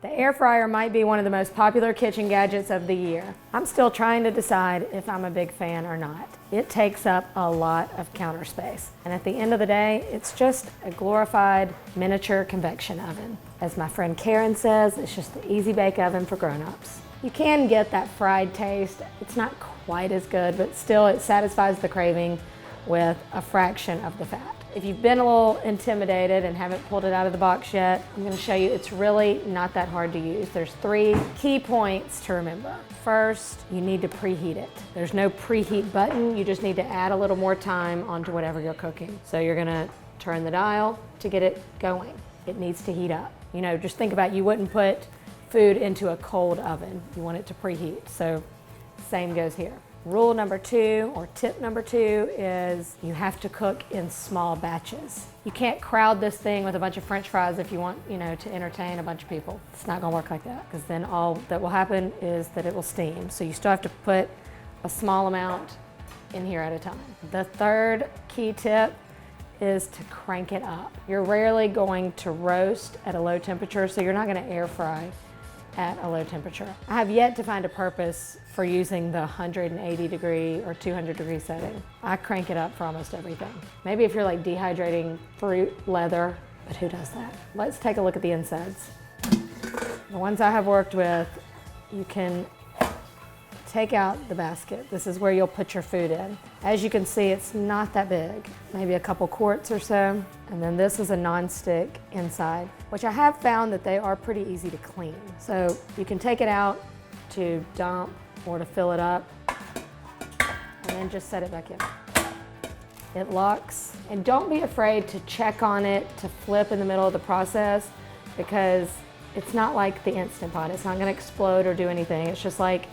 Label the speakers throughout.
Speaker 1: The air fryer might be one of the most popular kitchen gadgets of the year. I'm still trying to decide if I'm a big fan or not. It takes up a lot of counter space. And at the end of the day, it's just a glorified miniature convection oven. As my friend Karen says, it's just the easy bake oven for grown-ups. You can get that fried taste. It's not quite as good, but still it satisfies the craving with a fraction of the fat. If you've been a little intimidated and haven't pulled it out of the box yet, I'm going to show you it's really not that hard to use. There's 3 key points to remember. First, you need to preheat it. There's no preheat button. You just need to add a little more time onto whatever you're cooking. So you're going to turn the dial to get it going. It needs to heat up. You know, just think about, you wouldn't put food into a cold oven. You want it to preheat. So same goes here. Rule number 2, or tip number 2, is you have to cook in small batches. You can't crowd this thing with a bunch of French fries if you want, you know, to entertain a bunch of people. It's not gonna work like that, because then all that will happen is that it will steam. So you still have to put a small amount in here at a time. The 3rd key tip is to crank it up. You're rarely going to roast at a low temperature, so you're not gonna air fry at a low temperature. I have yet to find a purpose for using the 180 degree or 200 degree setting. I crank it up for almost everything. Maybe if you're like dehydrating fruit, leather, but who does that? Let's take a look at the insides. The ones I have worked with, you can take out the basket. This is where you'll put your food in. As you can see, it's not that big, maybe a couple quarts or so. And then this is a non-stick inside, which I have found that they are pretty easy to clean. So you can take it out to dump or to fill it up, and then just set it back in. It locks, and don't be afraid to check on it, to flip in the middle of the process, because it's not like the Instant Pot. It's not gonna explode or do anything. It's just like,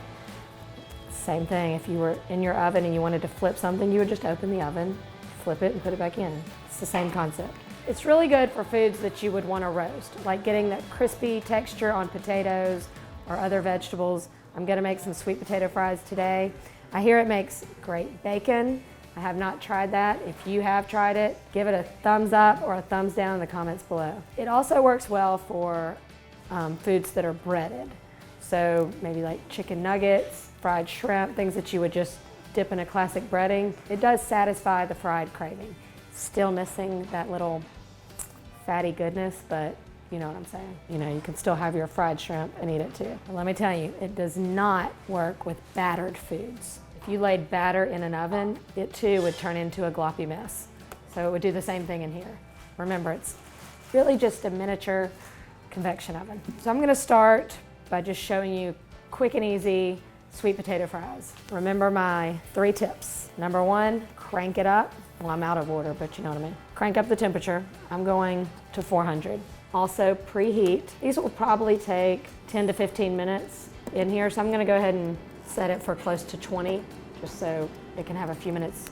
Speaker 1: same thing, if you were in your oven and you wanted to flip something, you would just open the oven, flip it, and put it back in. It's the same concept. It's really good for foods that you would want to roast, like getting that crispy texture on potatoes or other vegetables. I'm gonna make some sweet potato fries today. I hear it makes great bacon. I have not tried that. If you have tried it, give it a thumbs up or a thumbs down in the comments below. It also works well for foods that are breaded. So maybe like chicken nuggets, fried shrimp, things that you would just dip in a classic breading. It does satisfy the fried craving. Still missing that little fatty goodness, but you know what I'm saying. You know, you can still have your fried shrimp and eat it too. But let me tell you, it does not work with battered foods. If you laid batter in an oven, it too would turn into a gloppy mess. So it would do the same thing in here. Remember, it's really just a miniature convection oven. So I'm gonna start by just showing you quick and easy sweet potato fries. Remember my 3 tips. Number 1, crank it up. Well, I'm out of order, but you know what I mean. Crank up the temperature. I'm going to 400. Also preheat. These will probably take 10 to 15 minutes in here, so I'm gonna go ahead and set it for close to 20, just so it can have a few minutes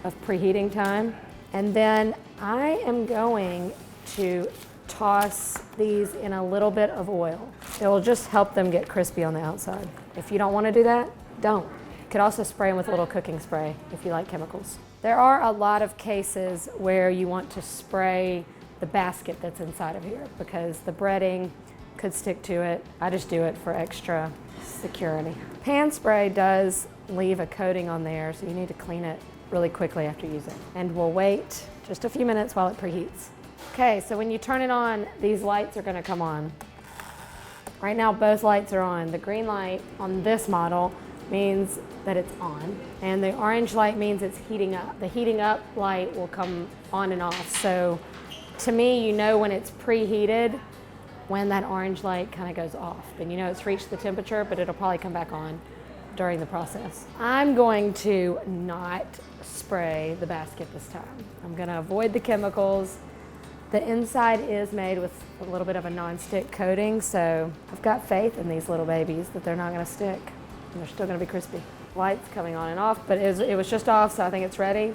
Speaker 1: of preheating time. And then I am going to toss these in a little bit of oil. It will just help them get crispy on the outside. If you don't want to do that, don't. You could also spray them with a little cooking spray if you like chemicals. There are a lot of cases where you want to spray the basket that's inside of here because the breading could stick to it. I just do it for extra security. Pan spray does leave a coating on there, so you need to clean it really quickly after you use it. And we'll wait just a few minutes while it preheats. Okay, so when you turn it on, these lights are gonna come on. Right now, both lights are on. The green light on this model means that it's on, and the orange light means it's heating up. The heating up light will come on and off. So to me, you know when it's preheated, when that orange light kind of goes off. And you know it's reached the temperature, but it'll probably come back on during the process. I'm going to not spray the basket this time. I'm gonna avoid the chemicals. The inside is made with a little bit of a non-stick coating, so I've got faith in these little babies that they're not gonna stick. And they're still gonna be crispy. Lights coming on and off, but it was just off, so I think it's ready.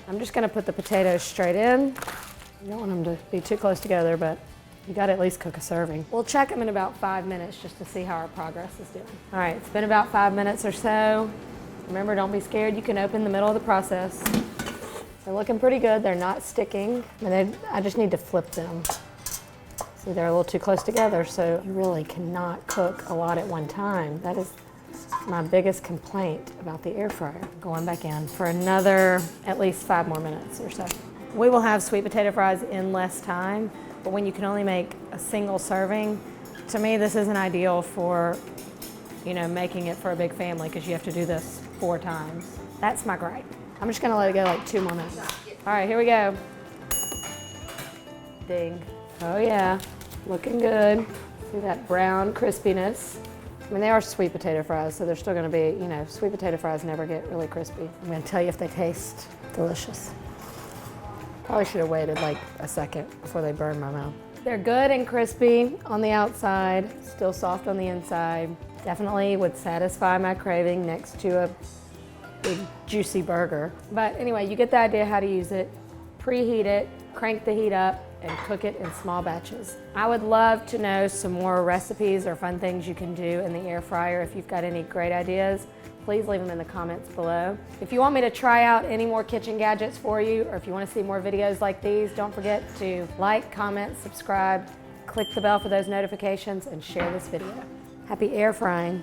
Speaker 1: I'm just gonna put the potatoes straight in. You don't want them to be too close together, but you gotta at least cook a serving. We'll check them in about 5 minutes just to see how our progress is doing. All right, it's been about 5 minutes or so. Remember, don't be scared. You can open the middle of the process. They're looking pretty good. They're not sticking. I just need to flip them. See, they're a little too close together, so you really cannot cook a lot at one time. That is my biggest complaint about the air fryer. Going back in for another at least 5 more minutes or so. We will have sweet potato fries in less time, but when you can only make a single serving, to me this isn't ideal for, you know, making it for a big family because you have to do this 4 times. That's my gripe. I'm just gonna let it go like 2 more minutes. All right, here we go. Ding. Oh yeah, looking good. See that brown crispiness. I mean, they are sweet potato fries, so they're still gonna be, you know, sweet potato fries never get really crispy. I'm gonna tell you if they taste delicious. Probably should have waited like a second before they burn my mouth. They're good and crispy on the outside, still soft on the inside. Definitely would satisfy my craving next to a big juicy burger. But anyway, you get the idea how to use it. Preheat it, crank the heat up, and cook it in small batches. I would love to know some more recipes or fun things you can do in the air fryer. If you've got any great ideas, please leave them in the comments below. If you want me to try out any more kitchen gadgets for you, or if you want to see more videos like these, don't forget to like, comment, subscribe, click the bell for those notifications, and share this video. Happy air frying.